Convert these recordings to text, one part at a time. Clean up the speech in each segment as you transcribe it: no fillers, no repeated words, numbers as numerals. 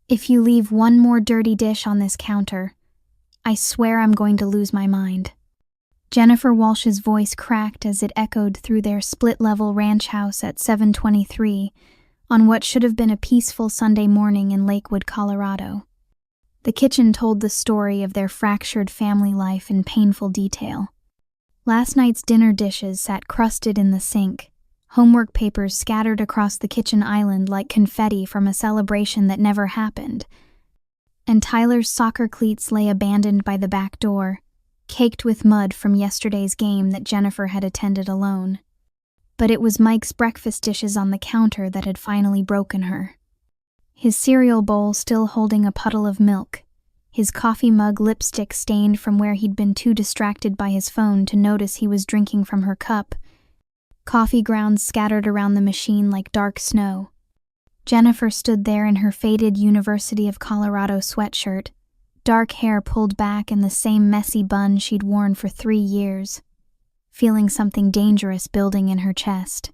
If you leave one more dirty dish on this counter, I swear I'm going to lose my mind." Jennifer Walsh's voice cracked as it echoed through their split-level ranch house at 723 on what should have been a peaceful Sunday morning in Lakewood, Colorado. The kitchen told the story of their fractured family life in painful detail. Last night's dinner dishes sat crusted in the sink, homework papers scattered across the kitchen island like confetti from a celebration that never happened, and Tyler's soccer cleats lay abandoned by the back door, caked with mud from yesterday's game that Jennifer had attended alone. But it was Mike's breakfast dishes on the counter that had finally broken her. His cereal bowl still holding a puddle of milk, his coffee mug lipstick stained from where he'd been too distracted by his phone to notice he was drinking from her cup, coffee grounds scattered around the machine like dark snow. Jennifer stood there in her faded University of Colorado sweatshirt, dark hair pulled back in the same messy bun she'd worn for 3 years, feeling something dangerous building in her chest.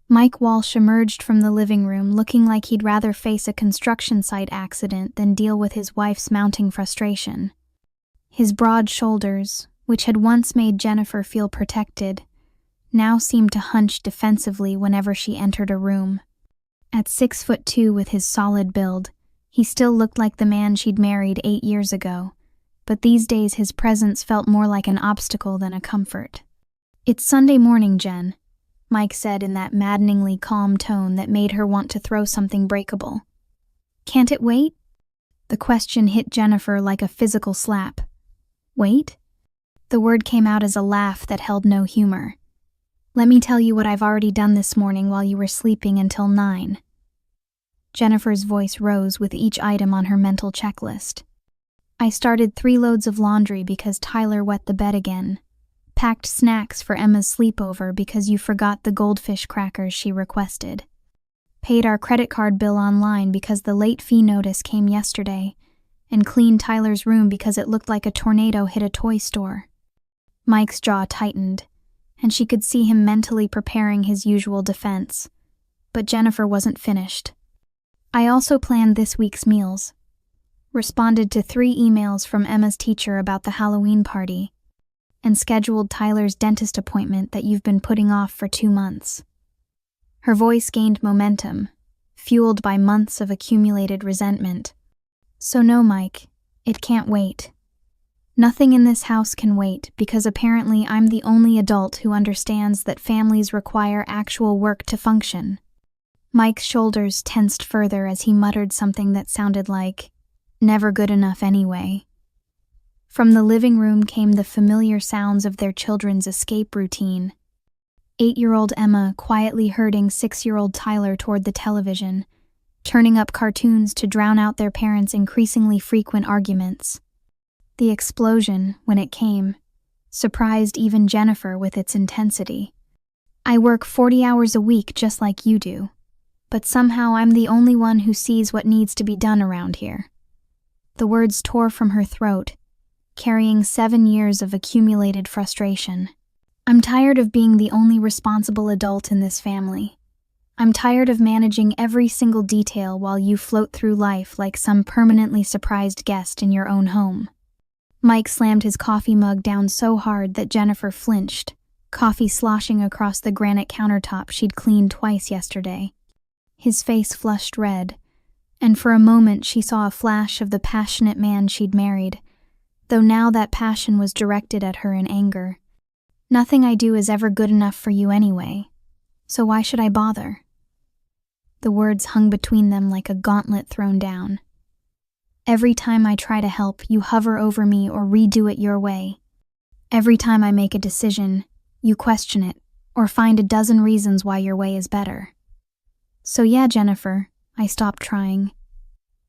Mike Walsh emerged from the living room looking like he'd rather face a construction site accident than deal with his wife's mounting frustration. His broad shoulders, which had once made Jennifer feel protected, now seemed to hunch defensively whenever she entered a room. At 6'2" with his solid build, he still looked like the man she'd married 8 years ago, but these days his presence felt more like an obstacle than a comfort. "It's Sunday morning, Jen," Mike said in that maddeningly calm tone that made her want to throw something breakable. "Can't it wait?" The question hit Jennifer like a physical slap. "Wait?" The word came out as a laugh that held no humor. "Let me tell you what I've already done this morning while you were sleeping until 9. Jennifer's voice rose with each item on her mental checklist. "I started 3 loads of laundry because Tyler wet the bed again. Packed snacks for Emma's sleepover because you forgot the goldfish crackers she requested. Paid our credit card bill online because the late fee notice came yesterday, and cleaned Tyler's room because it looked like a tornado hit a toy store." Mike's jaw tightened, and she could see him mentally preparing his usual defense. But Jennifer wasn't finished. "I also planned this week's meals. Responded to 3 emails from Emma's teacher about the Halloween party, and scheduled Tyler's dentist appointment that you've been putting off for 2 months. Her voice gained momentum, fueled by months of accumulated resentment. "So no, Mike, it can't wait. Nothing in this house can wait because apparently I'm the only adult who understands that families require actual work to function." Mike's shoulders tensed further as he muttered something that sounded like, "Never good enough anyway." From the living room came the familiar sounds of their children's escape routine. 8-year-old Emma quietly herding 6-year-old Tyler toward the television, turning up cartoons to drown out their parents' increasingly frequent arguments. The explosion, when it came, surprised even Jennifer with its intensity. "I work 40 hours a week just like you do, but somehow I'm the only one who sees what needs to be done around here." The words tore from her throat, carrying 7 years of accumulated frustration. "I'm tired of being the only responsible adult in this family. I'm tired of managing every single detail while you float through life like some permanently surprised guest in your own home." Mike slammed his coffee mug down so hard that Jennifer flinched, coffee sloshing across the granite countertop she'd cleaned twice yesterday. His face flushed red, and for a moment she saw a flash of the passionate man she'd married, though now that passion was directed at her in anger. "Nothing I do is ever good enough for you anyway, so why should I bother?" The words hung between them like a gauntlet thrown down. "Every time I try to help, you hover over me or redo it your way. Every time I make a decision, you question it or find a dozen reasons why your way is better. So yeah, Jennifer, I stopped trying.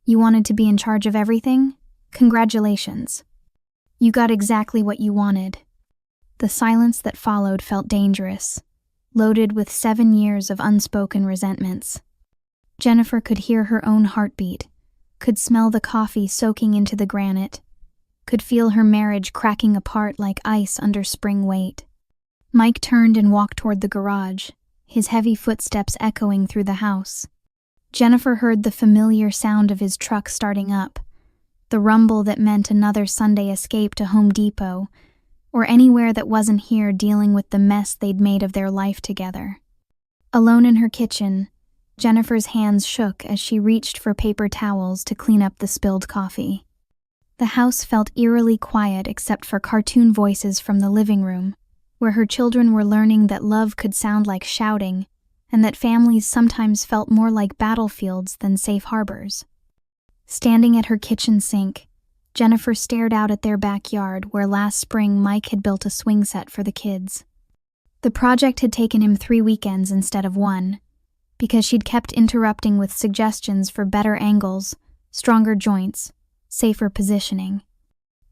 You wanted to be in charge of everything? Congratulations. You got exactly what you wanted." The silence that followed felt dangerous, loaded with 7 years of unspoken resentments. Jennifer could hear her own heartbeat, could smell the coffee soaking into the granite, could feel her marriage cracking apart like ice under spring weight. Mike turned and walked toward the garage, his heavy footsteps echoing through the house. Jennifer heard the familiar sound of his truck starting up, the rumble that meant another Sunday escape to Home Depot, or anywhere that wasn't here dealing with the mess they'd made of their life together. Alone in her kitchen, Jennifer's hands shook as she reached for paper towels to clean up the spilled coffee. The house felt eerily quiet except for cartoon voices from the living room, where her children were learning that love could sound like shouting and that families sometimes felt more like battlefields than safe harbors. Standing at her kitchen sink, Jennifer stared out at their backyard where last spring Mike had built a swing set for the kids. The project had taken him 3 weekends instead of 1, because she'd kept interrupting with suggestions for better angles, stronger joints, safer positioning.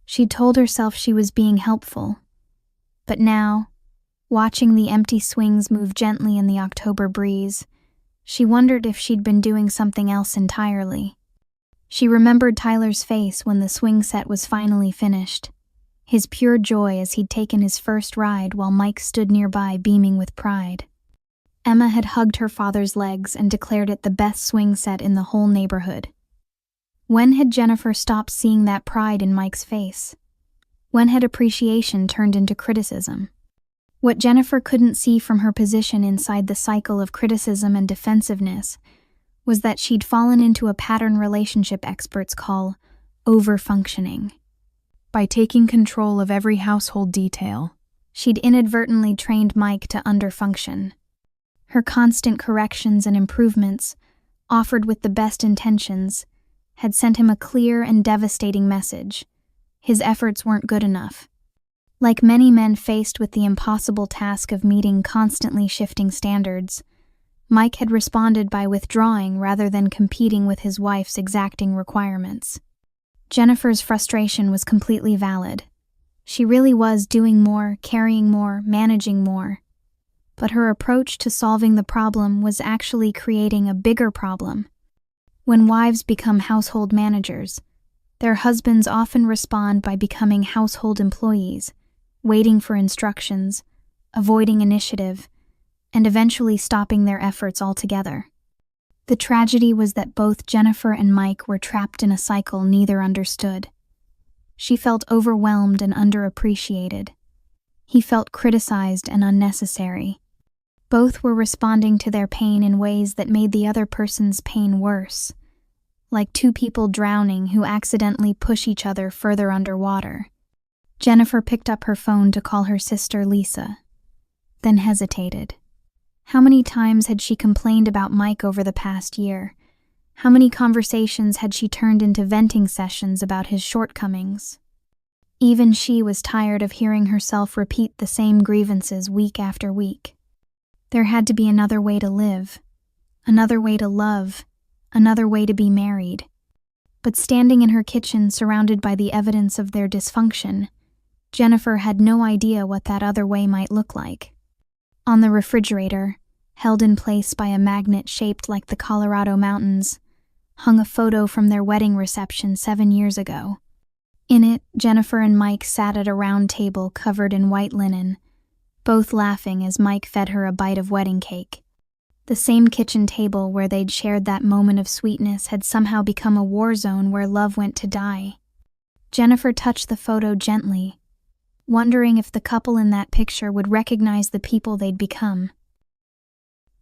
She'd told herself she was being helpful. But now, watching the empty swings move gently in the October breeze, she wondered if she'd been doing something else entirely. She remembered Tyler's face when the swing set was finally finished, his pure joy as he'd taken his first ride while Mike stood nearby beaming with pride. Emma had hugged her father's legs and declared it the best swing set in the whole neighborhood. When had Jennifer stopped seeing that pride in Mike's face? When had appreciation turned into criticism? What Jennifer couldn't see from her position inside the cycle of criticism and defensiveness was that she'd fallen into a pattern relationship experts call over-functioning. By taking control of every household detail, she'd inadvertently trained Mike to under-function. Her constant corrections and improvements, offered with the best intentions, had sent him a clear and devastating message. His efforts weren't good enough. Like many men faced with the impossible task of meeting constantly shifting standards, Mike had responded by withdrawing rather than competing with his wife's exacting requirements. Jennifer's frustration was completely valid. She really was doing more, carrying more, managing more. But her approach to solving the problem was actually creating a bigger problem. When wives become household managers, their husbands often respond by becoming household employees, waiting for instructions, avoiding initiative, and eventually stopping their efforts altogether. The tragedy was that both Jennifer and Mike were trapped in a cycle neither understood. She felt overwhelmed and underappreciated. He felt criticized and unnecessary. Both were responding to their pain in ways that made the other person's pain worse, like two people drowning who accidentally push each other further underwater. Jennifer picked up her phone to call her sister Lisa, then hesitated. How many times had she complained about Mike over the past year? How many conversations had she turned into venting sessions about his shortcomings? Even she was tired of hearing herself repeat the same grievances week after week. There had to be another way to live, another way to love, another way to be married. But standing in her kitchen surrounded by the evidence of their dysfunction, Jennifer had no idea what that other way might look like. On the refrigerator, held in place by a magnet shaped like the Colorado mountains, hung a photo from their wedding reception 7 years ago. In it, Jennifer and Mike sat at a round table covered in white linen, both laughing as Mike fed her a bite of wedding cake. The same kitchen table where they'd shared that moment of sweetness had somehow become a war zone where love went to die. Jennifer touched the photo gently, wondering if the couple in that picture would recognize the people they'd become.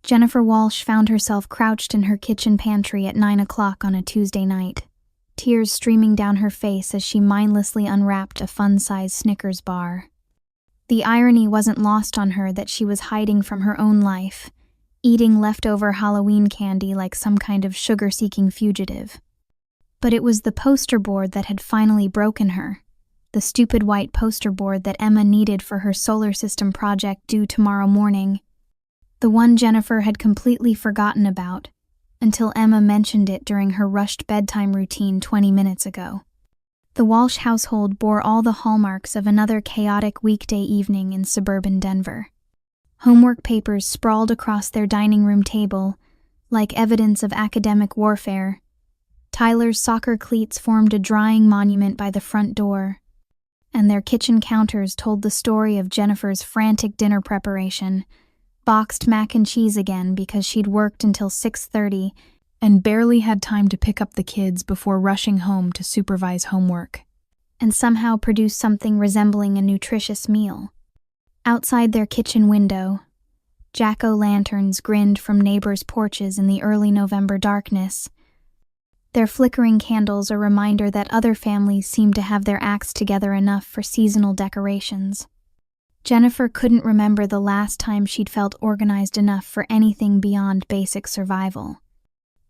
Jennifer Walsh found herself crouched in her kitchen pantry at 9 o'clock on a Tuesday night, tears streaming down her face as she mindlessly unwrapped a fun-sized Snickers bar. The irony wasn't lost on her that she was hiding from her own life, eating leftover Halloween candy like some kind of sugar-seeking fugitive. But it was the poster board that had finally broken her. The stupid white poster board that Emma needed for her solar system project due tomorrow morning. The one Jennifer had completely forgotten about, until Emma mentioned it during her rushed bedtime routine 20 minutes ago. The Walsh household bore all the hallmarks of another chaotic weekday evening in suburban Denver. Homework papers sprawled across their dining room table, like evidence of academic warfare. Tyler's soccer cleats formed a drying monument by the front door, and their kitchen counters told the story of Jennifer's frantic dinner preparation, boxed mac and cheese again because she'd worked until 6:30 and barely had time to pick up the kids before rushing home to supervise homework. And somehow produce something resembling a nutritious meal. Outside their kitchen window, jack-o'-lanterns grinned from neighbors' porches in the early November darkness, their flickering candles a reminder that other families seemed to have their acts together enough for seasonal decorations. Jennifer couldn't remember the last time she'd felt organized enough for anything beyond basic survival.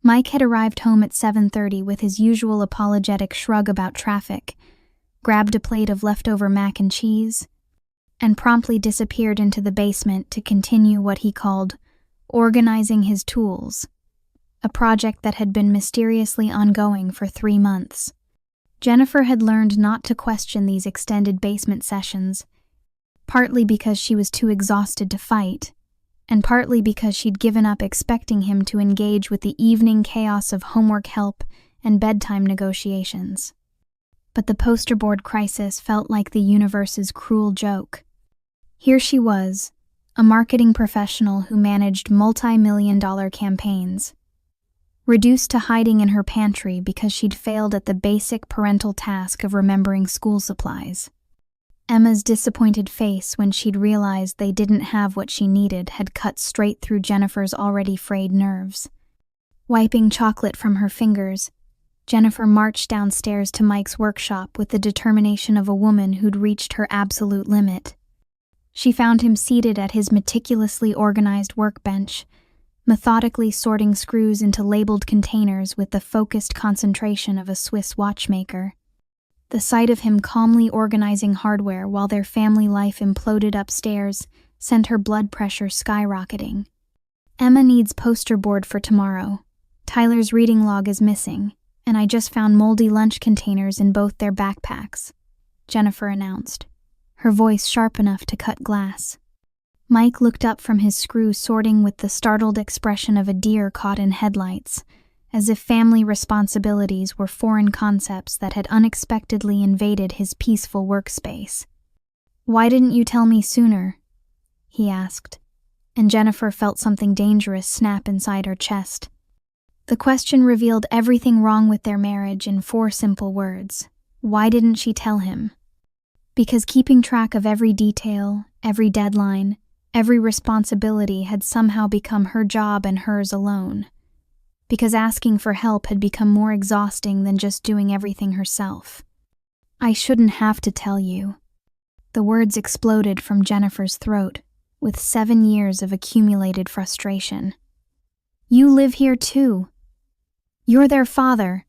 Mike had arrived home at 7:30 with his usual apologetic shrug about traffic, grabbed a plate of leftover mac and cheese, and promptly disappeared into the basement to continue what he called organizing his tools, a project that had been mysteriously ongoing for 3 months. Jennifer had learned not to question these extended basement sessions, partly because she was too exhausted to fight, and partly because she'd given up expecting him to engage with the evening chaos of homework help and bedtime negotiations. But the poster board crisis felt like the universe's cruel joke. Here she was, a marketing professional who managed multi-million-dollar campaigns, reduced to hiding in her pantry because she'd failed at the basic parental task of remembering school supplies. Emma's disappointed face when she'd realized they didn't have what she needed had cut straight through Jennifer's already frayed nerves. Wiping chocolate from her fingers, Jennifer marched downstairs to Mike's workshop with the determination of a woman who'd reached her absolute limit. She found him seated at his meticulously organized workbench, methodically sorting screws into labeled containers with the focused concentration of a Swiss watchmaker. The sight of him calmly organizing hardware while their family life imploded upstairs sent her blood pressure skyrocketing. Emma needs poster board for tomorrow. Tyler's reading log is missing, and I just found moldy lunch containers in both their backpacks, Jennifer announced, her voice sharp enough to cut glass. Mike looked up from his screw sorting with the startled expression of a deer caught in headlights, as if family responsibilities were foreign concepts that had unexpectedly invaded his peaceful workspace. "Why didn't you tell me sooner?" he asked, and Jennifer felt something dangerous snap inside her chest. The question revealed everything wrong with their marriage in 4 simple words. Why didn't she tell him? Because keeping track of every detail, every deadline, every responsibility had somehow become her job and hers alone. Because asking for help had become more exhausting than just doing everything herself. "I shouldn't have to tell you." The words exploded from Jennifer's throat, with 7 years of accumulated frustration. "You live here too. You're their father.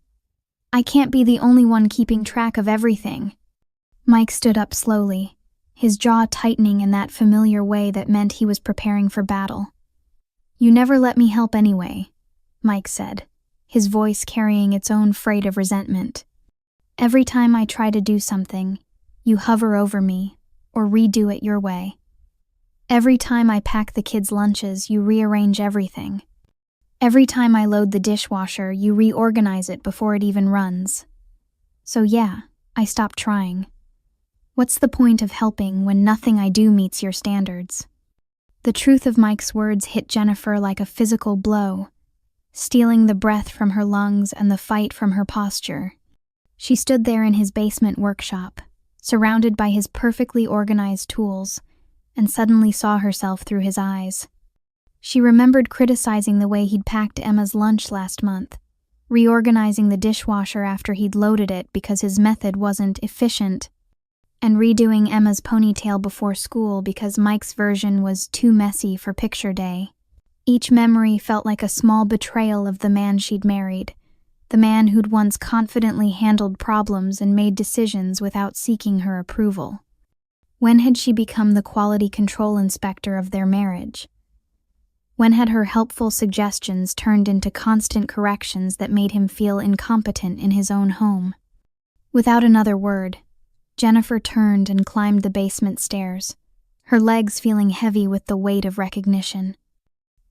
I can't be the only one keeping track of everything." Mike stood up slowly, his jaw tightening in that familiar way that meant he was preparing for battle. "You never let me help anyway," Mike said, his voice carrying its own freight of resentment. "Every time I try to do something, you hover over me or redo it your way. Every time I pack the kids' lunches, you rearrange everything. Every time I load the dishwasher, you reorganize it before it even runs. So yeah, I stopped trying. What's the point of helping when nothing I do meets your standards?" The truth of Mike's words hit Jennifer like a physical blow, stealing the breath from her lungs and the fight from her posture. She stood there in his basement workshop, surrounded by his perfectly organized tools, and suddenly saw herself through his eyes. She remembered criticizing the way he'd packed Emma's lunch last month, reorganizing the dishwasher after he'd loaded it because his method wasn't efficient, and redoing Emma's ponytail before school because Mike's version was too messy for picture day. Each memory felt like a small betrayal of the man she'd married, the man who'd once confidently handled problems and made decisions without seeking her approval. When had she become the quality control inspector of their marriage? When had her helpful suggestions turned into constant corrections that made him feel incompetent in his own home? Without another word, Jennifer turned and climbed the basement stairs, her legs feeling heavy with the weight of recognition.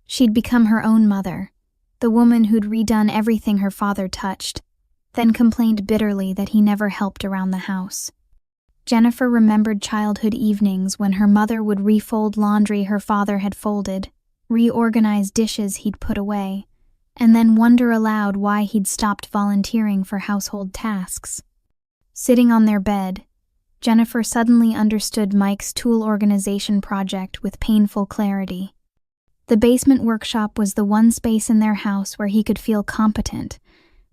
She'd become her own mother, the woman who'd redone everything her father touched, then complained bitterly that he never helped around the house. Jennifer remembered childhood evenings when her mother would refold laundry her father had folded, reorganize dishes he'd put away, and then wonder aloud why he'd stopped volunteering for household tasks. Sitting on their bed, Jennifer suddenly understood Mike's tool organization project with painful clarity. The basement workshop was the one space in their house where he could feel competent,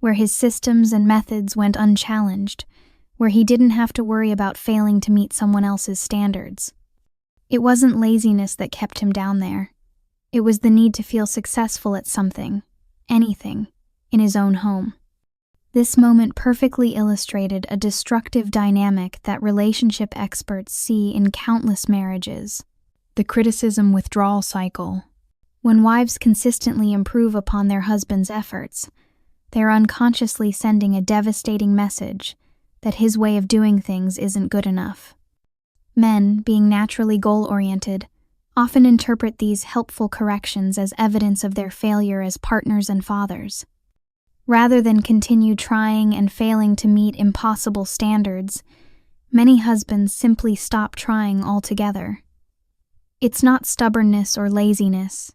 where his systems and methods went unchallenged, where he didn't have to worry about failing to meet someone else's standards. It wasn't laziness that kept him down there. It was the need to feel successful at something, anything, in his own home. This moment perfectly illustrated a destructive dynamic that relationship experts see in countless marriages: the criticism withdrawal cycle. When wives consistently improve upon their husband's efforts, they're unconsciously sending a devastating message that his way of doing things isn't good enough. Men, being naturally goal-oriented, often interpret these helpful corrections as evidence of their failure as partners and fathers. Rather than continue trying and failing to meet impossible standards, many husbands simply stop trying altogether. It's not stubbornness or laziness,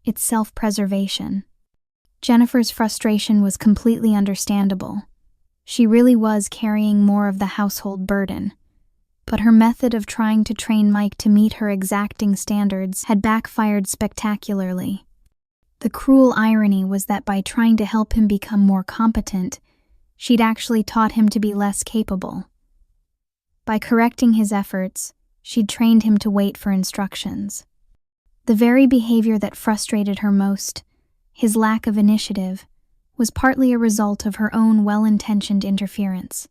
it's self-preservation. Jennifer's frustration was completely understandable. She really was carrying more of the household burden, but her method of trying to train Mike to meet her exacting standards had backfired spectacularly. The cruel irony was that by trying to help him become more competent, she'd actually taught him to be less capable. By correcting his efforts, she'd trained him to wait for instructions. The very behavior that frustrated her most, his lack of initiative, was partly a result of her own well-intentioned interference.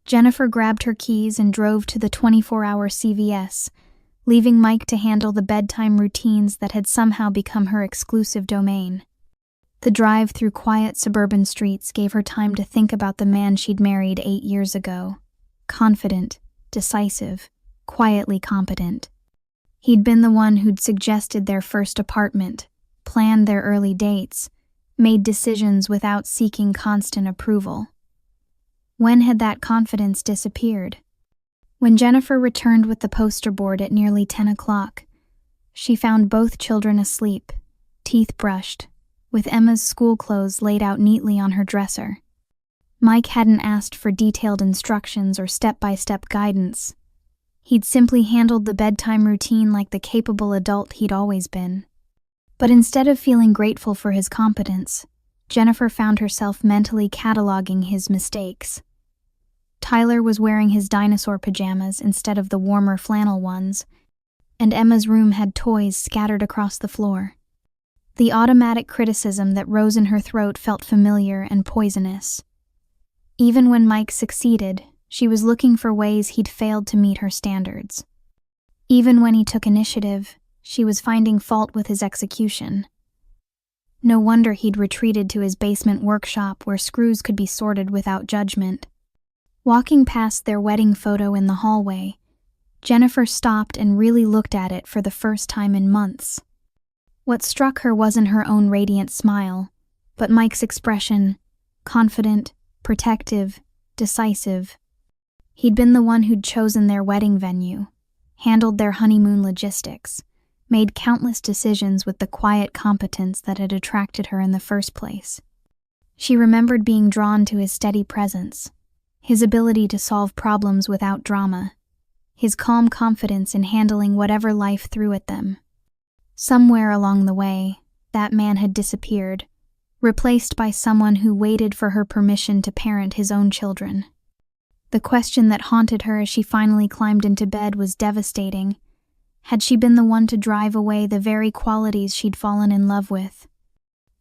Jennifer grabbed her keys and drove to the 24-hour CVS, leaving Mike to handle the bedtime routines that had somehow become her exclusive domain. The drive through quiet suburban streets gave her time to think about the man she'd married 8 years ago. Confident, decisive, quietly competent. He'd been the one who'd suggested their first apartment, planned their early dates, made decisions without seeking constant approval. When had that confidence disappeared? When Jennifer returned with the poster board at nearly 10 o'clock, she found both children asleep, teeth brushed, with Emma's school clothes laid out neatly on her dresser. Mike hadn't asked for detailed instructions or step-by-step guidance. He'd simply handled the bedtime routine like the capable adult he'd always been. But instead of feeling grateful for his competence, Jennifer found herself mentally cataloging his mistakes. Tyler was wearing his dinosaur pajamas instead of the warmer flannel ones, and Emma's room had toys scattered across the floor. The automatic criticism that rose in her throat felt familiar and poisonous. Even when Mike succeeded, she was looking for ways he'd failed to meet her standards. Even when he took initiative, she was finding fault with his execution. No wonder he'd retreated to his basement workshop where screws could be sorted without judgment. Walking past their wedding photo in the hallway, Jennifer stopped and really looked at it for the first time in months. What struck her wasn't her own radiant smile, but Mike's expression: confident, protective, decisive. He'd been the one who'd chosen their wedding venue, handled their honeymoon logistics, made countless decisions with the quiet competence that had attracted her in the first place. She remembered being drawn to his steady presence, his ability to solve problems without drama, his calm confidence in handling whatever life threw at them. Somewhere along the way, that man had disappeared, replaced by someone who waited for her permission to parent his own children. The question that haunted her as she finally climbed into bed was devastating. Had she been the one to drive away the very qualities she'd fallen in love with?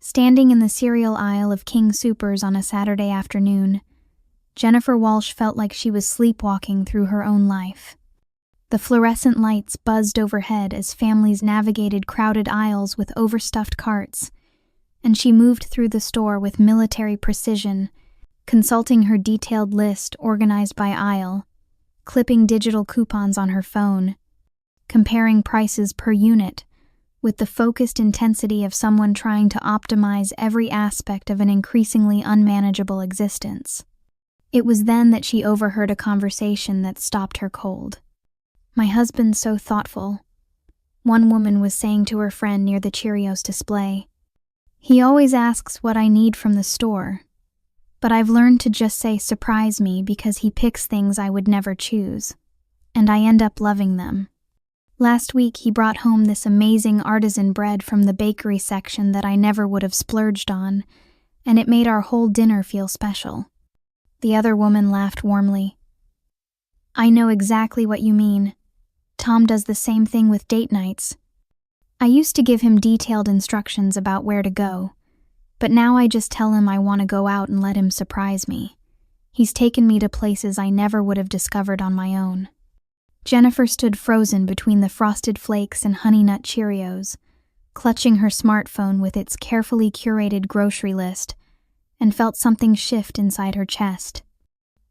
Standing in the cereal aisle of King Soopers on a Saturday afternoon, Jennifer Walsh felt like she was sleepwalking through her own life. The fluorescent lights buzzed overhead as families navigated crowded aisles with overstuffed carts, and she moved through the store with military precision, consulting her detailed list organized by aisle, clipping digital coupons on her phone, comparing prices per unit with the focused intensity of someone trying to optimize every aspect of an increasingly unmanageable existence. It was then that she overheard a conversation that stopped her cold. "My husband's so thoughtful," one woman was saying to her friend near the Cheerios display. He always asks what I need from the store, but I've learned to just say surprise me because he picks things I would never choose, and I end up loving them. Last week he brought home this amazing artisan bread from the bakery section that I never would have splurged on, and it made our whole dinner feel special. The other woman laughed warmly. I know exactly what you mean. Tom does the same thing with date nights. I used to give him detailed instructions about where to go, but now I just tell him I want to go out and let him surprise me. He's taken me to places I never would have discovered on my own. Jennifer stood frozen between the Frosted Flakes and Honey Nut Cheerios, clutching her smartphone with its carefully curated grocery list, and felt something shift inside her chest.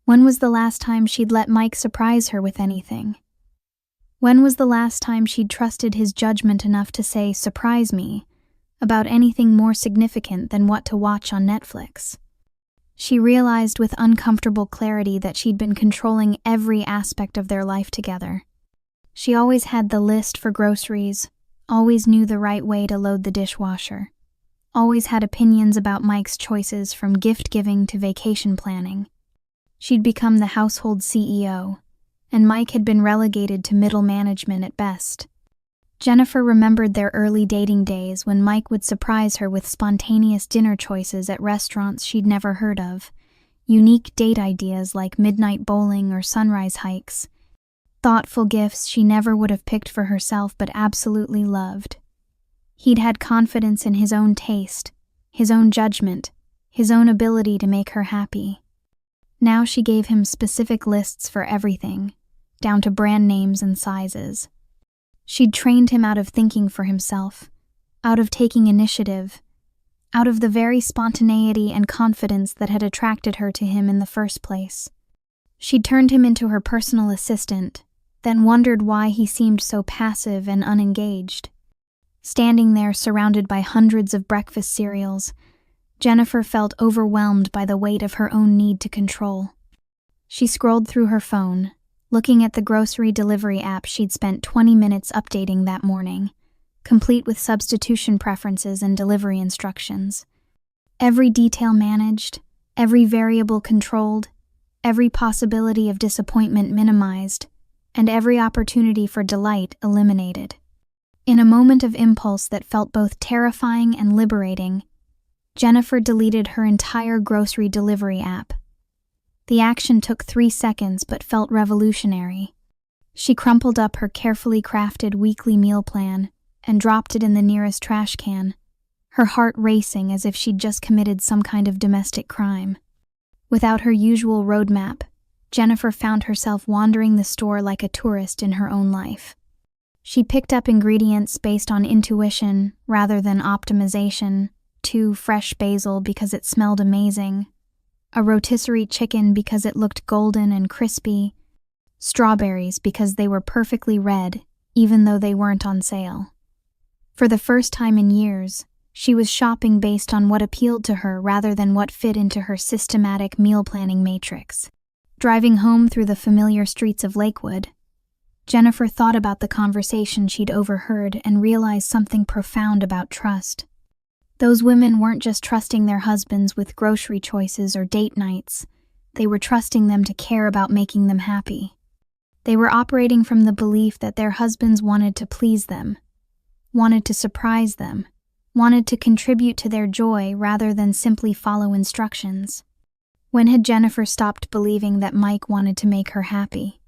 When was the last time she'd let Mike surprise her with anything? When was the last time she'd trusted his judgment enough to say, "Surprise me," about anything more significant than what to watch on Netflix? She realized with uncomfortable clarity that she'd been controlling every aspect of their life together. She always had the list for groceries, always knew the right way to load the dishwasher, always had opinions about Mike's choices from gift-giving to vacation planning. She'd become the household CEO, and Mike had been relegated to middle management at best. Jennifer remembered their early dating days when Mike would surprise her with spontaneous dinner choices at restaurants she'd never heard of, unique date ideas like midnight bowling or sunrise hikes, thoughtful gifts she never would have picked for herself but absolutely loved. He'd had confidence in his own taste, his own judgment, his own ability to make her happy. Now she gave him specific lists for everything, down to brand names and sizes. She'd trained him out of thinking for himself, out of taking initiative, out of the very spontaneity and confidence that had attracted her to him in the first place. She'd turned him into her personal assistant, then wondered why he seemed so passive and unengaged. Standing there surrounded by hundreds of breakfast cereals, Jennifer felt overwhelmed by the weight of her own need to control. She scrolled through her phone, looking at the grocery delivery app she'd spent 20 minutes updating that morning, complete with substitution preferences and delivery instructions. Every detail managed, every variable controlled, every possibility of disappointment minimized, and every opportunity for delight eliminated. In a moment of impulse that felt both terrifying and liberating, Jennifer deleted her entire grocery delivery app. The action took 3 seconds but felt revolutionary. She crumpled up her carefully crafted weekly meal plan and dropped it in the nearest trash can, her heart racing as if she'd just committed some kind of domestic crime. Without her usual roadmap, Jennifer found herself wandering the store like a tourist in her own life. She picked up ingredients based on intuition rather than optimization: 2 fresh basil because it smelled amazing, a rotisserie chicken because it looked golden and crispy, strawberries because they were perfectly red, even though they weren't on sale. For the first time in years, she was shopping based on what appealed to her rather than what fit into her systematic meal planning matrix. Driving home through the familiar streets of Lakewood, Jennifer thought about the conversation she'd overheard and realized something profound about trust. Those women weren't just trusting their husbands with grocery choices or date nights. They were trusting them to care about making them happy. They were operating from the belief that their husbands wanted to please them, wanted to surprise them, wanted to contribute to their joy rather than simply follow instructions. When had Jennifer stopped believing that Mike wanted to make her happy?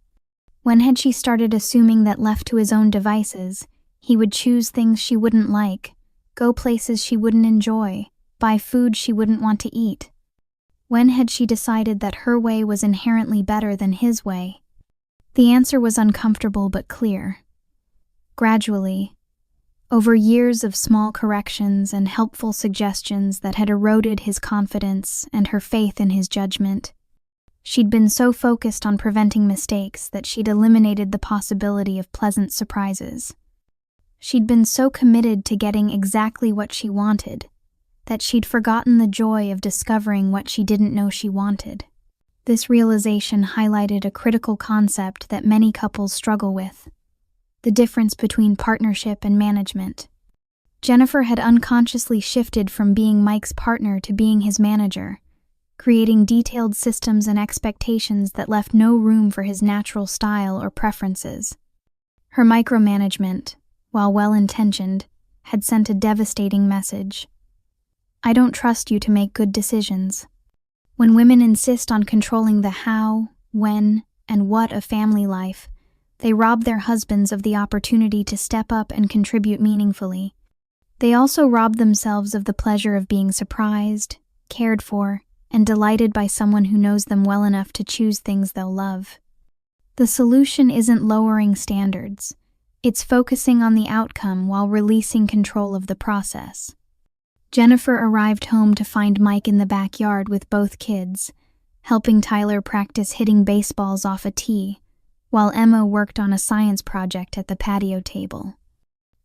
When had she started assuming that left to his own devices, he would choose things she wouldn't like, go places she wouldn't enjoy, buy food she wouldn't want to eat? When had she decided that her way was inherently better than his way? The answer was uncomfortable but clear. Gradually, over years of small corrections and helpful suggestions that had eroded his confidence and her faith in his judgment, she'd been so focused on preventing mistakes that she'd eliminated the possibility of pleasant surprises. She'd been so committed to getting exactly what she wanted that she'd forgotten the joy of discovering what she didn't know she wanted. This realization highlighted a critical concept that many couples struggle with: the difference between partnership and management. Jennifer had unconsciously shifted from being Mike's partner to being his manager, creating detailed systems and expectations that left no room for his natural style or preferences. Her micromanagement, while well-intentioned, had sent a devastating message. I don't trust you to make good decisions. When women insist on controlling the how, when, and what of family life, they rob their husbands of the opportunity to step up and contribute meaningfully. They also rob themselves of the pleasure of being surprised, cared for, and delighted by someone who knows them well enough to choose things they'll love. The solution isn't lowering standards. It's focusing on the outcome while releasing control of the process. Jennifer arrived home to find Mike in the backyard with both kids, helping Tyler practice hitting baseballs off a tee, while Emma worked on a science project at the patio table.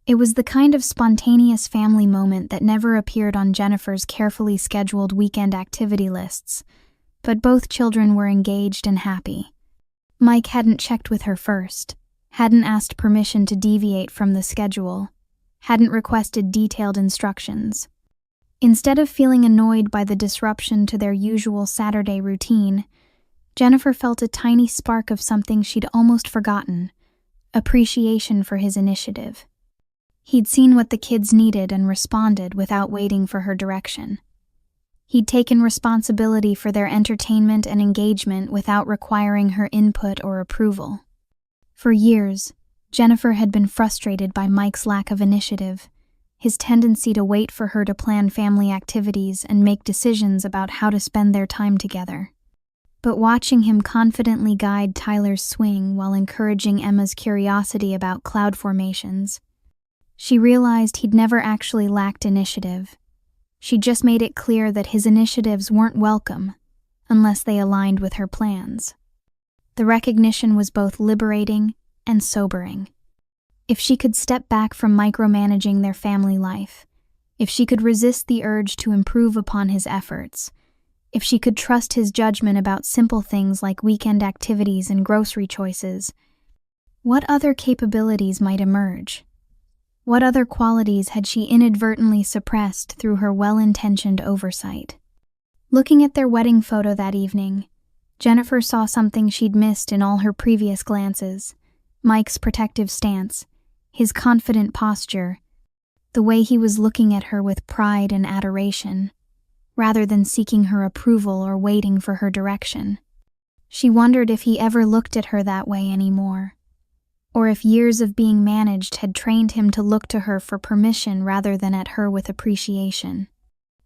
It was the kind of spontaneous family moment that never appeared on Jennifer's carefully scheduled weekend activity lists, but both children were engaged and happy. Mike hadn't checked with her first, hadn't asked permission to deviate from the schedule, hadn't requested detailed instructions. Instead of feeling annoyed by the disruption to their usual Saturday routine, Jennifer felt a tiny spark of something she'd almost forgotten: appreciation for his initiative. He'd seen what the kids needed and responded without waiting for her direction. He'd taken responsibility for their entertainment and engagement without requiring her input or approval. For years, Jennifer had been frustrated by Mike's lack of initiative, his tendency to wait for her to plan family activities and make decisions about how to spend their time together. But watching him confidently guide Tyler's swing while encouraging Emma's curiosity about cloud formations, she realized he'd never actually lacked initiative. She just made it clear that his initiatives weren't welcome unless they aligned with her plans. The recognition was both liberating and sobering. If she could step back from micromanaging their family life, if she could resist the urge to improve upon his efforts, if she could trust his judgment about simple things like weekend activities and grocery choices, what other capabilities might emerge? What other qualities had she inadvertently suppressed through her well-intentioned oversight? Looking at their wedding photo that evening, Jennifer saw something she'd missed in all her previous glances: Mike's protective stance, his confident posture, the way he was looking at her with pride and adoration, rather than seeking her approval or waiting for her direction. She wondered if he ever looked at her that way anymore, or if years of being managed had trained him to look to her for permission rather than at her with appreciation.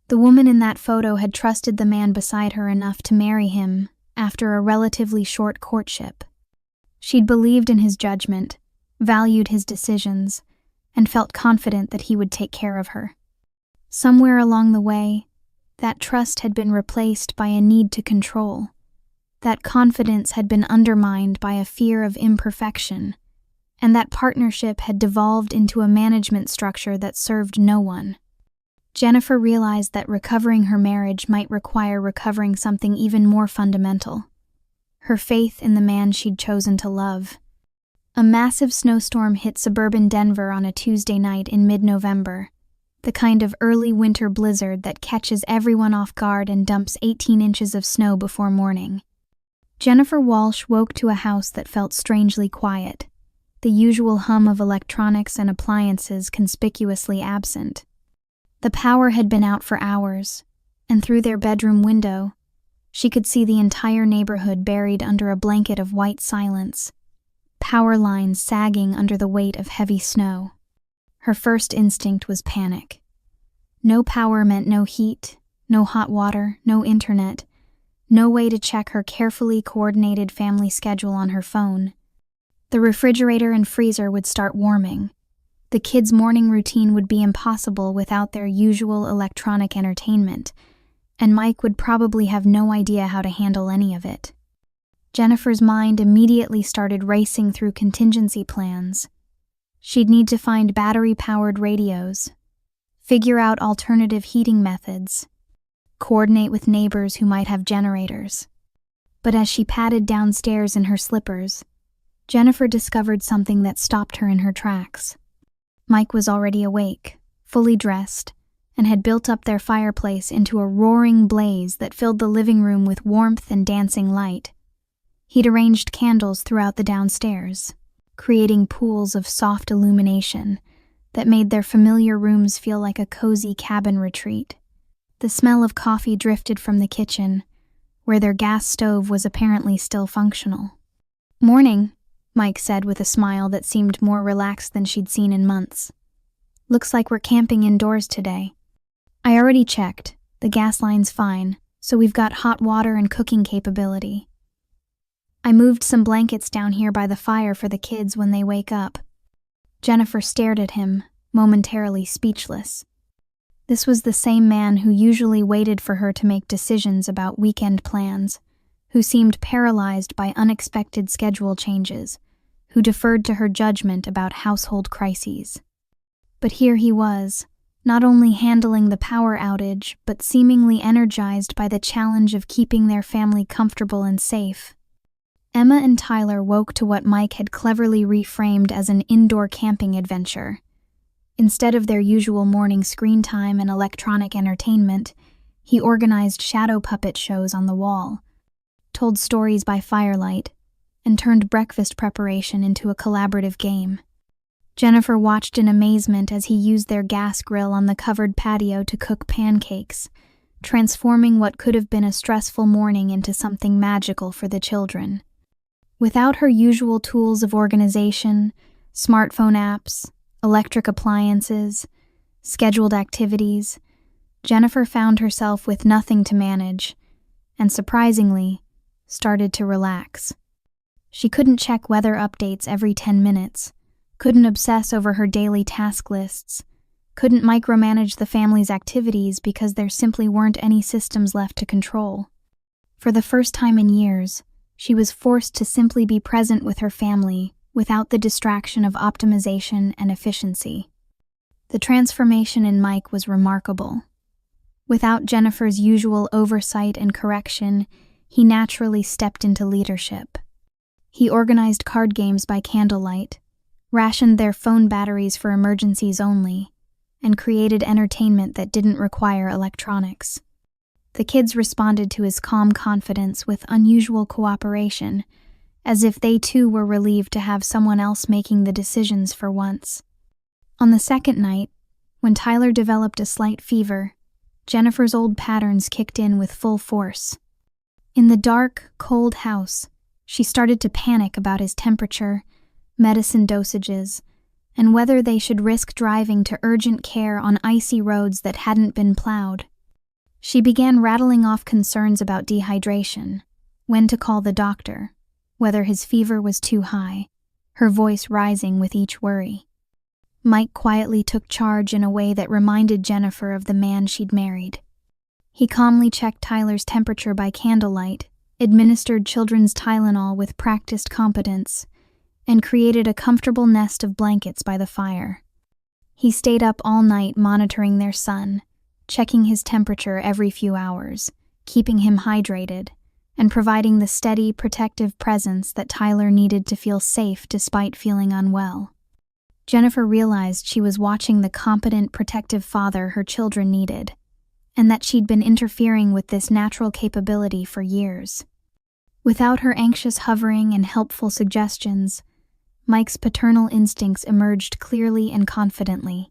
The woman in that photo had trusted the man beside her enough to marry him after a relatively short courtship. She'd believed in his judgment, valued his decisions, and felt confident that he would take care of her. Somewhere along the way, that trust had been replaced by a need to control. That confidence had been undermined by a fear of imperfection, and that partnership had devolved into a management structure that served no one. Jennifer realized that recovering her marriage might require recovering something even more fundamental: her faith in the man she'd chosen to love. A massive snowstorm hit suburban Denver on a Tuesday night in mid-November, the kind of early winter blizzard that catches everyone off guard and dumps 18 inches of snow before morning. Jennifer Walsh woke to a house that felt strangely quiet, the usual hum of electronics and appliances conspicuously absent. The power had been out for hours, and through their bedroom window, she could see the entire neighborhood buried under a blanket of white silence, power lines sagging under the weight of heavy snow. Her first instinct was panic. No power meant no heat, no hot water, no internet, no way to check her carefully coordinated family schedule on her phone. The refrigerator and freezer would start warming. The kids' morning routine would be impossible without their usual electronic entertainment, and Mike would probably have no idea how to handle any of it. Jennifer's mind immediately started racing through contingency plans. She'd need to find battery-powered radios, figure out alternative heating methods, coordinate with neighbors who might have generators. But as she padded downstairs in her slippers, Jennifer discovered something that stopped her in her tracks. Mike was already awake, fully dressed, and had built up their fireplace into a roaring blaze that filled the living room with warmth and dancing light. He'd arranged candles throughout the downstairs, creating pools of soft illumination that made their familiar rooms feel like a cozy cabin retreat. The smell of coffee drifted from the kitchen, where their gas stove was apparently still functional. "Morning," Mike said with a smile that seemed more relaxed than she'd seen in months. "Looks like we're camping indoors today. I already checked. The gas line's fine, so we've got hot water and cooking capability. I moved some blankets down here by the fire for the kids when they wake up." Jennifer stared at him, momentarily speechless. This was the same man who usually waited for her to make decisions about weekend plans, who seemed paralyzed by unexpected schedule changes, who deferred to her judgment about household crises. But here he was, not only handling the power outage, but seemingly energized by the challenge of keeping their family comfortable and safe. Emma and Tyler woke to what Mike had cleverly reframed as an indoor camping adventure. Instead of their usual morning screen time and electronic entertainment, he organized shadow puppet shows on the wall, told stories by firelight, and turned breakfast preparation into a collaborative game. Jennifer watched in amazement as he used their gas grill on the covered patio to cook pancakes, transforming what could have been a stressful morning into something magical for the children. Without her usual tools of organization, smartphone apps, electric appliances, scheduled activities, Jennifer found herself with nothing to manage, and surprisingly, started to relax. She couldn't check weather updates every 10 minutes, couldn't obsess over her daily task lists, couldn't micromanage the family's activities because there simply weren't any systems left to control. For the first time in years, she was forced to simply be present with her family without the distraction of optimization and efficiency. The transformation in Mike was remarkable. Without Jennifer's usual oversight and correction, he naturally stepped into leadership. He organized card games by candlelight, rationed their phone batteries for emergencies only, and created entertainment that didn't require electronics. The kids responded to his calm confidence with unusual cooperation, as if they too were relieved to have someone else making the decisions for once. On the second night, when Tyler developed a slight fever, Jennifer's old patterns kicked in with full force. In the dark, cold house, she started to panic about his temperature, medicine dosages, and whether they should risk driving to urgent care on icy roads that hadn't been plowed. She began rattling off concerns about dehydration, when to call the doctor, whether his fever was too high, her voice rising with each worry. Mike quietly took charge in a way that reminded Jennifer of the man she'd married. He calmly checked Tyler's temperature by candlelight, administered children's Tylenol with practiced competence, and created a comfortable nest of blankets by the fire. He stayed up all night monitoring their son, checking his temperature every few hours, keeping him hydrated, and providing the steady, protective presence that Tyler needed to feel safe despite feeling unwell. Jennifer realized she was watching the competent, protective father her children needed, and that she'd been interfering with this natural capability for years. Without her anxious hovering and helpful suggestions, Mike's paternal instincts emerged clearly and confidently.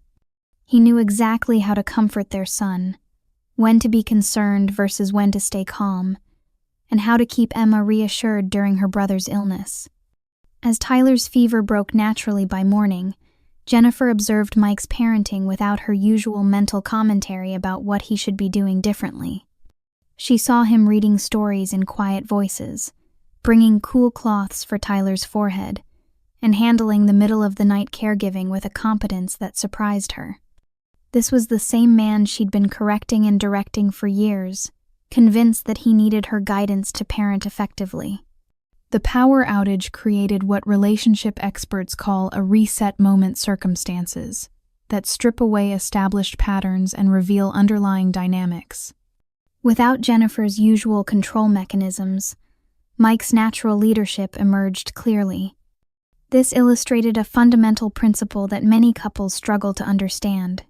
He knew exactly how to comfort their son, when to be concerned versus when to stay calm, and how to keep Emma reassured during her brother's illness. As Tyler's fever broke naturally by morning, Jennifer observed Mike's parenting without her usual mental commentary about what he should be doing differently. She saw him reading stories in quiet voices, bringing cool cloths for Tyler's forehead, and handling the middle-of-the-night caregiving with a competence that surprised her. This was the same man she'd been correcting and directing for years, convinced that he needed her guidance to parent effectively. The power outage created what relationship experts call a reset moment circumstances that strip away established patterns and reveal underlying dynamics. Without Jennifer's usual control mechanisms, Mike's natural leadership emerged clearly. This illustrated a fundamental principle that many couples struggle to understand.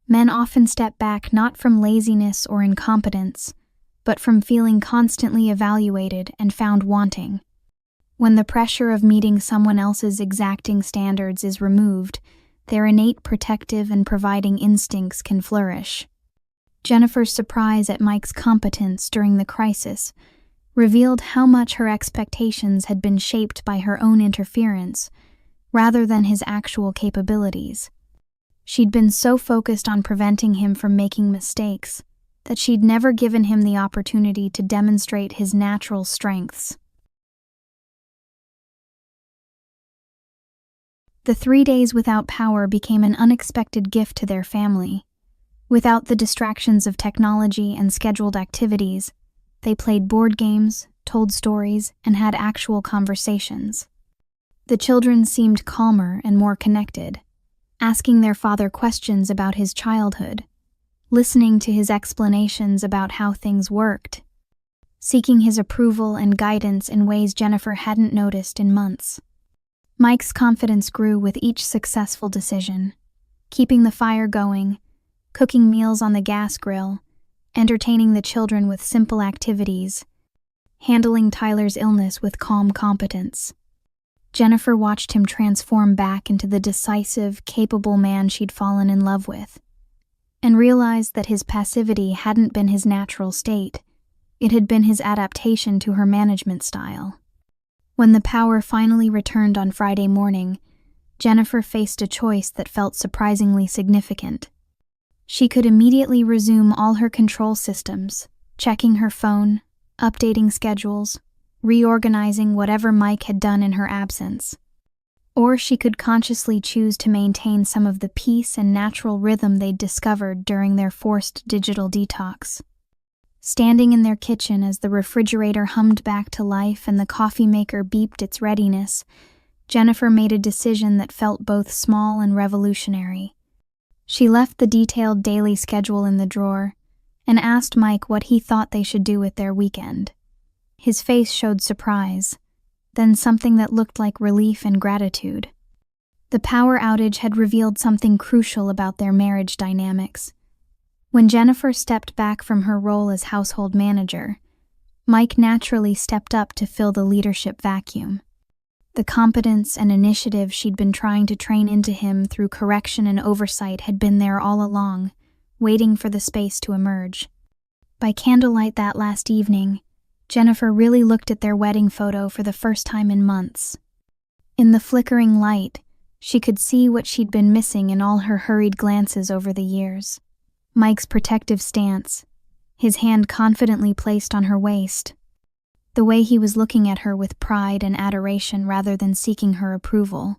Men often step back not from laziness or incompetence, but from feeling constantly evaluated and found wanting. When the pressure of meeting someone else's exacting standards is removed, their innate protective and providing instincts can flourish. Jennifer's surprise at Mike's competence during the crisis revealed how much her expectations had been shaped by her own interference, rather than his actual capabilities. She'd been so focused on preventing him from making mistakes that she'd never given him the opportunity to demonstrate his natural strengths. The 3 days without power became an unexpected gift to their family. Without the distractions of technology and scheduled activities, they played board games, told stories, and had actual conversations. The children seemed calmer and more connected, asking their father questions about his childhood, listening to his explanations about how things worked, seeking his approval and guidance in ways Jennifer hadn't noticed in months. Mike's confidence grew with each successful decision, keeping the fire going, cooking meals on the gas grill, entertaining the children with simple activities, handling Tyler's illness with calm competence. Jennifer watched him transform back into the decisive, capable man she'd fallen in love with, and realized that his passivity hadn't been his natural state. It had been his adaptation to her management style. When the power finally returned on Friday morning, Jennifer faced a choice that felt surprisingly significant. She could immediately resume all her control systems, checking her phone, updating schedules, reorganizing whatever Mike had done in her absence. Or she could consciously choose to maintain some of the peace and natural rhythm they'd discovered during their forced digital detox. Standing in their kitchen as the refrigerator hummed back to life and the coffee maker beeped its readiness, Jennifer made a decision that felt both small and revolutionary. She left the detailed daily schedule in the drawer and asked Mike what he thought they should do with their weekend. His face showed surprise, then something that looked like relief and gratitude. The power outage had revealed something crucial about their marriage dynamics. When Jennifer stepped back from her role as household manager, Mike naturally stepped up to fill the leadership vacuum. The competence and initiative she'd been trying to train into him through correction and oversight had been there all along, waiting for the space to emerge. By candlelight that last evening, Jennifer really looked at their wedding photo for the first time in months. In the flickering light, she could see what she'd been missing in all her hurried glances over the years. Mike's protective stance, his hand confidently placed on her waist, the way he was looking at her with pride and adoration rather than seeking her approval.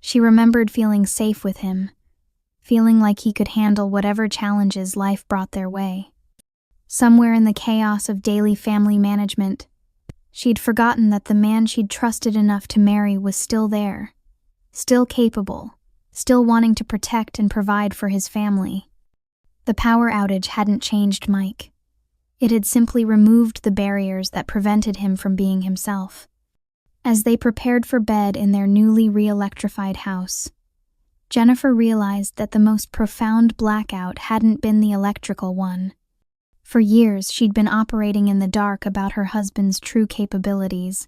She remembered feeling safe with him, feeling like he could handle whatever challenges life brought their way. Somewhere in the chaos of daily family management, she'd forgotten that the man she'd trusted enough to marry was still there, still capable, still wanting to protect and provide for his family. The power outage hadn't changed Mike. It had simply removed the barriers that prevented him from being himself. As they prepared for bed in their newly re-electrified house, Jennifer realized that the most profound blackout hadn't been the electrical one. For years, she'd been operating in the dark about her husband's true capabilities,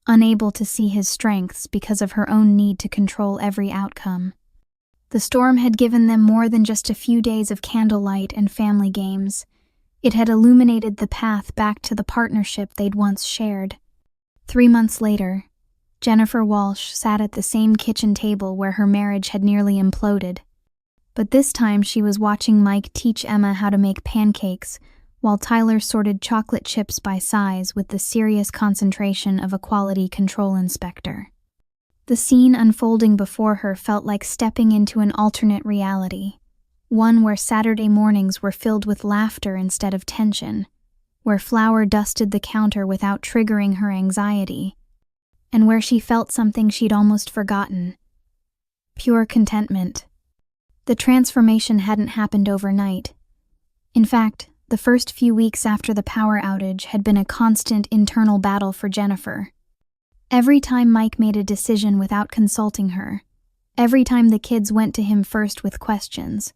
unable to see his strengths because of her own need to control every outcome. The storm had given them more than just a few days of candlelight and family games. It had illuminated the path back to the partnership they'd once shared. 3 months later, Jennifer Walsh sat at the same kitchen table where her marriage had nearly imploded. But this time she was watching Mike teach Emma how to make pancakes, while Tyler sorted chocolate chips by size with the serious concentration of a quality control inspector. The scene unfolding before her felt like stepping into an alternate reality, one where Saturday mornings were filled with laughter instead of tension, where flour dusted the counter without triggering her anxiety, and where she felt something she'd almost forgotten: pure contentment. The transformation hadn't happened overnight. In fact, the first few weeks after the power outage had been a constant internal battle for Jennifer. Every time Mike made a decision without consulting her, every time the kids went to him first with questions,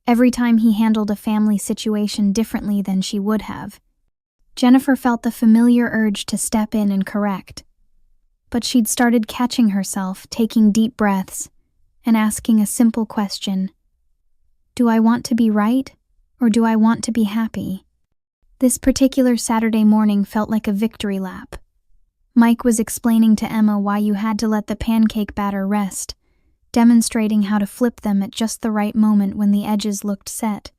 every time he handled a family situation differently than she would have. Jennifer felt the familiar urge to step in and correct. But she'd started catching herself, taking deep breaths, and asking a simple question. Do I want to be right, or do I want to be happy? This particular Saturday morning felt like a victory lap. Mike was explaining to Emma why you had to let the pancake batter rest, demonstrating how to flip them at just the right moment when the edges looked set,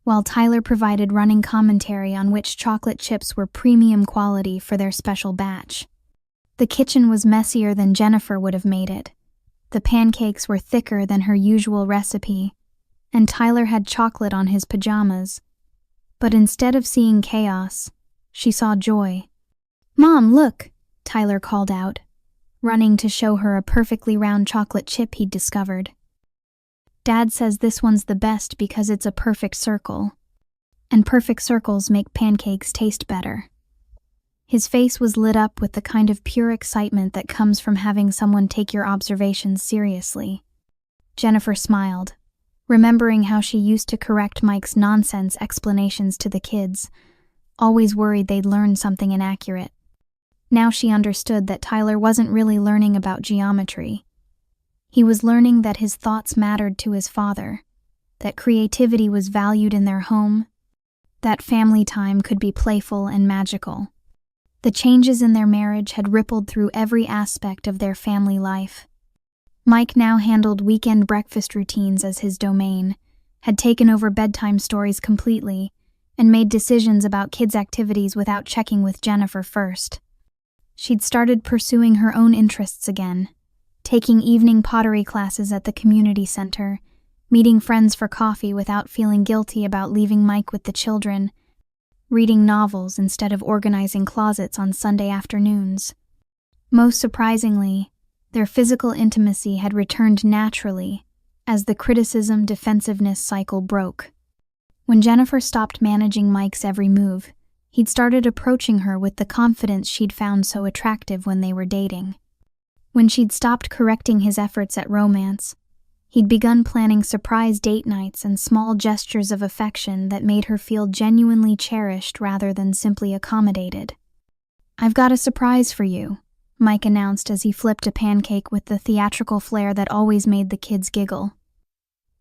while Tyler provided running commentary on which chocolate chips were premium quality for their special batch. The kitchen was messier than Jennifer would have made it. The pancakes were thicker than her usual recipe, and Tyler had chocolate on his pajamas. But instead of seeing chaos, she saw joy. "Mom, look!" Tyler called out, running to show her a perfectly round chocolate chip he'd discovered. "Dad says this one's the best because it's a perfect circle, and perfect circles make pancakes taste better." His face was lit up with the kind of pure excitement that comes from having someone take your observations seriously. Jennifer smiled, remembering how she used to correct Mike's nonsense explanations to the kids, always worried they'd learn something inaccurate. Now she understood that Tyler wasn't really learning about geometry. He was learning that his thoughts mattered to his father, that creativity was valued in their home, that family time could be playful and magical. The changes in their marriage had rippled through every aspect of their family life. Mike now handled weekend breakfast routines as his domain, had taken over bedtime stories completely, and made decisions about kids' activities without checking with Jennifer first. She'd started pursuing her own interests again, taking evening pottery classes at the community center, meeting friends for coffee without feeling guilty about leaving Mike with the children, reading novels instead of organizing closets on Sunday afternoons. Most surprisingly, their physical intimacy had returned naturally as the criticism-defensiveness cycle broke. When Jennifer stopped managing Mike's every move, he'd started approaching her with the confidence she'd found so attractive when they were dating. When she'd stopped correcting his efforts at romance, he'd begun planning surprise date nights and small gestures of affection that made her feel genuinely cherished rather than simply accommodated. "I've got a surprise for you," Mike announced as he flipped a pancake with the theatrical flair that always made the kids giggle.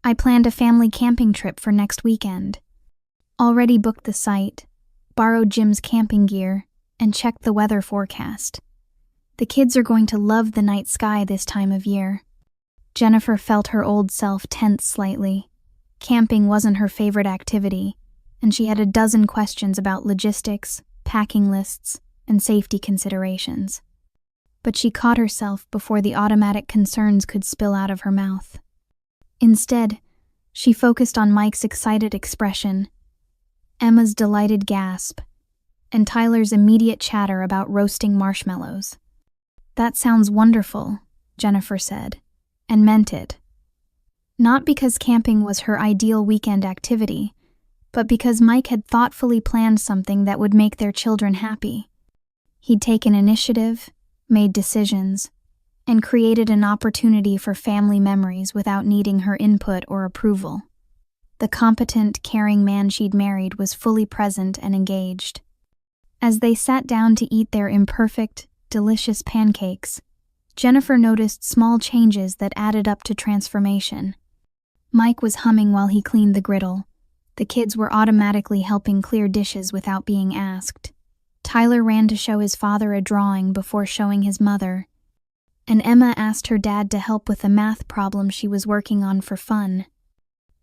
"I planned a family camping trip for next weekend. Already booked the site, borrowed Jim's camping gear, and checked the weather forecast. The kids are going to love the night sky this time of year." Jennifer felt her old self tense slightly. Camping wasn't her favorite activity, and she had a dozen questions about logistics, packing lists, and safety considerations. But she caught herself before the automatic concerns could spill out of her mouth. Instead, she focused on Mike's excited expression, Emma's delighted gasp, and Tyler's immediate chatter about roasting marshmallows. "That sounds wonderful," Jennifer said, and meant it. Not because camping was her ideal weekend activity, but because Mike had thoughtfully planned something that would make their children happy. He'd taken initiative, made decisions, and created an opportunity for family memories without needing her input or approval. The competent, caring man she'd married was fully present and engaged. As they sat down to eat their imperfect, delicious pancakes, Jennifer noticed small changes that added up to transformation. Mike was humming while he cleaned the griddle. The kids were automatically helping clear dishes without being asked. Tyler ran to show his father a drawing before showing his mother, and Emma asked her dad to help with a math problem she was working on for fun.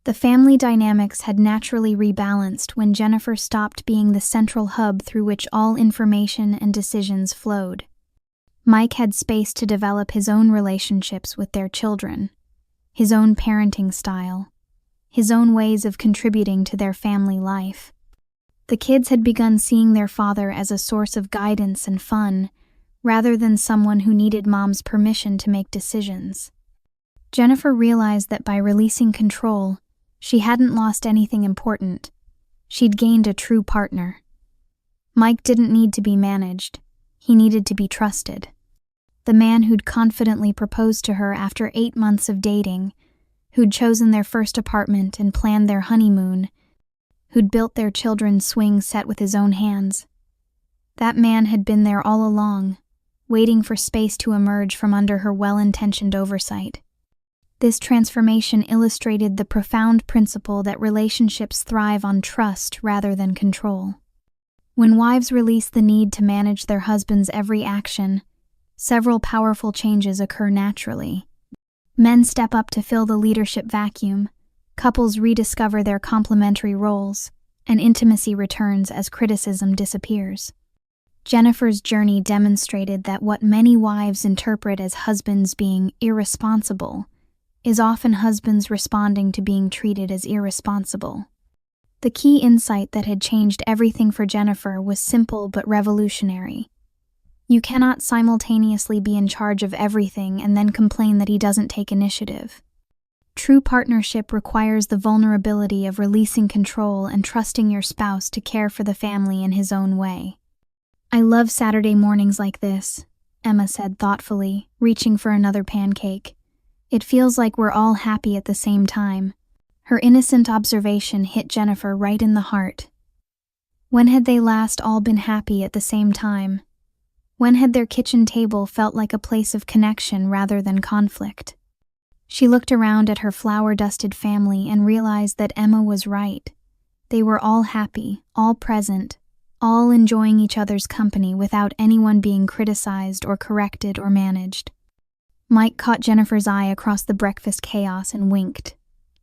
The family dynamics had naturally rebalanced when Jennifer stopped being the central hub through which all information and decisions flowed. Mike had space to develop his own relationships with their children, his own parenting style, his own ways of contributing to their family life. The kids had begun seeing their father as a source of guidance and fun, rather than someone who needed Mom's permission to make decisions. Jennifer realized that by releasing control, she hadn't lost anything important. She'd gained a true partner. Mike didn't need to be managed. He needed to be trusted. The man who'd confidently proposed to her after 8 months of dating, who'd chosen their first apartment and planned their honeymoon, who'd built their children's swing set with his own hands. That man had been there all along, waiting for space to emerge from under her well-intentioned oversight. This transformation illustrated the profound principle that relationships thrive on trust rather than control. When wives release the need to manage their husband's every action, several powerful changes occur naturally. Men step up to fill the leadership vacuum, couples rediscover their complementary roles, and intimacy returns as criticism disappears. Jennifer's journey demonstrated that what many wives interpret as husbands being irresponsible is often husbands responding to being treated as irresponsible. The key insight that had changed everything for Jennifer was simple but revolutionary. You cannot simultaneously be in charge of everything and then complain that he doesn't take initiative. True partnership requires the vulnerability of releasing control and trusting your spouse to care for the family in his own way. "I love Saturday mornings like this," Emma said thoughtfully, reaching for another pancake. "It feels like we're all happy at the same time." Her innocent observation hit Jennifer right in the heart. When had they last all been happy at the same time? When had their kitchen table felt like a place of connection rather than conflict? She looked around at her flower-dusted family and realized that Emma was right. They were all happy, all present, all enjoying each other's company without anyone being criticized or corrected or managed. Mike caught Jennifer's eye across the breakfast chaos and winked,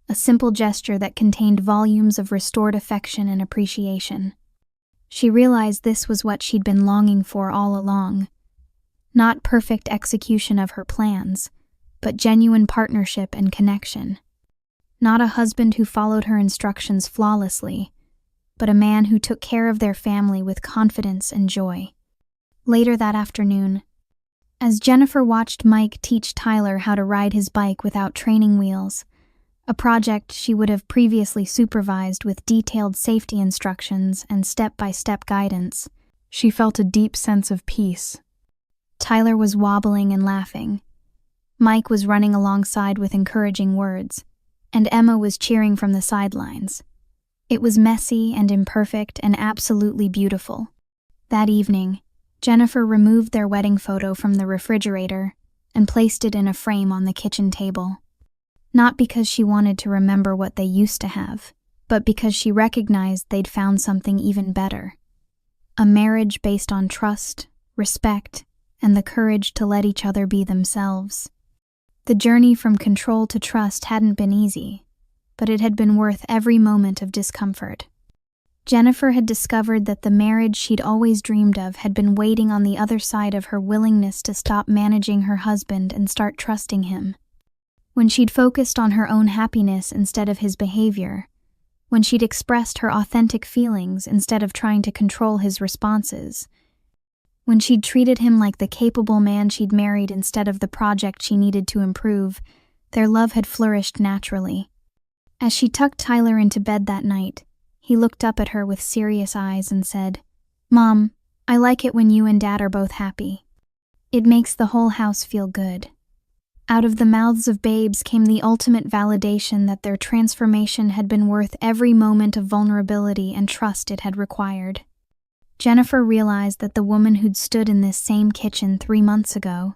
a simple gesture that contained volumes of restored affection and appreciation. She realized this was what she'd been longing for all along. Not perfect execution of her plans, but genuine partnership and connection. Not a husband who followed her instructions flawlessly, but a man who took care of their family with confidence and joy. Later that afternoon, as Jennifer watched Mike teach Tyler how to ride his bike without training wheels, a project she would have previously supervised with detailed safety instructions and step-by-step guidance, she felt a deep sense of peace. Tyler was wobbling and laughing. Mike was running alongside with encouraging words, and Emma was cheering from the sidelines. It was messy and imperfect and absolutely beautiful. That evening, Jennifer removed their wedding photo from the refrigerator and placed it in a frame on the kitchen table. Not because she wanted to remember what they used to have, but because she recognized they'd found something even better. A marriage based on trust, respect, and the courage to let each other be themselves. The journey from control to trust hadn't been easy, but it had been worth every moment of discomfort. Jennifer had discovered that the marriage she'd always dreamed of had been waiting on the other side of her willingness to stop managing her husband and start trusting him. When she'd focused on her own happiness instead of his behavior, when she'd expressed her authentic feelings instead of trying to control his responses, when she'd treated him like the capable man she'd married instead of the project she needed to improve, their love had flourished naturally. As she tucked Tyler into bed that night, he looked up at her with serious eyes and said, "Mom, I like it when you and Dad are both happy. It makes the whole house feel good." Out of the mouths of babes came the ultimate validation that their transformation had been worth every moment of vulnerability and trust it had required. Jennifer realized that the woman who'd stood in this same kitchen 3 months ago,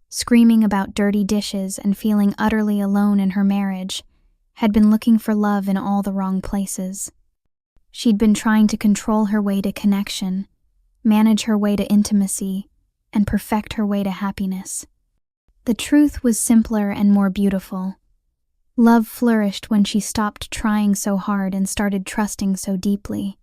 screaming about dirty dishes and feeling utterly alone in her marriage, had been looking for love in all the wrong places. She'd been trying to control her way to connection, manage her way to intimacy, and perfect her way to happiness. The truth was simpler and more beautiful. Love flourished when she stopped trying so hard and started trusting so deeply.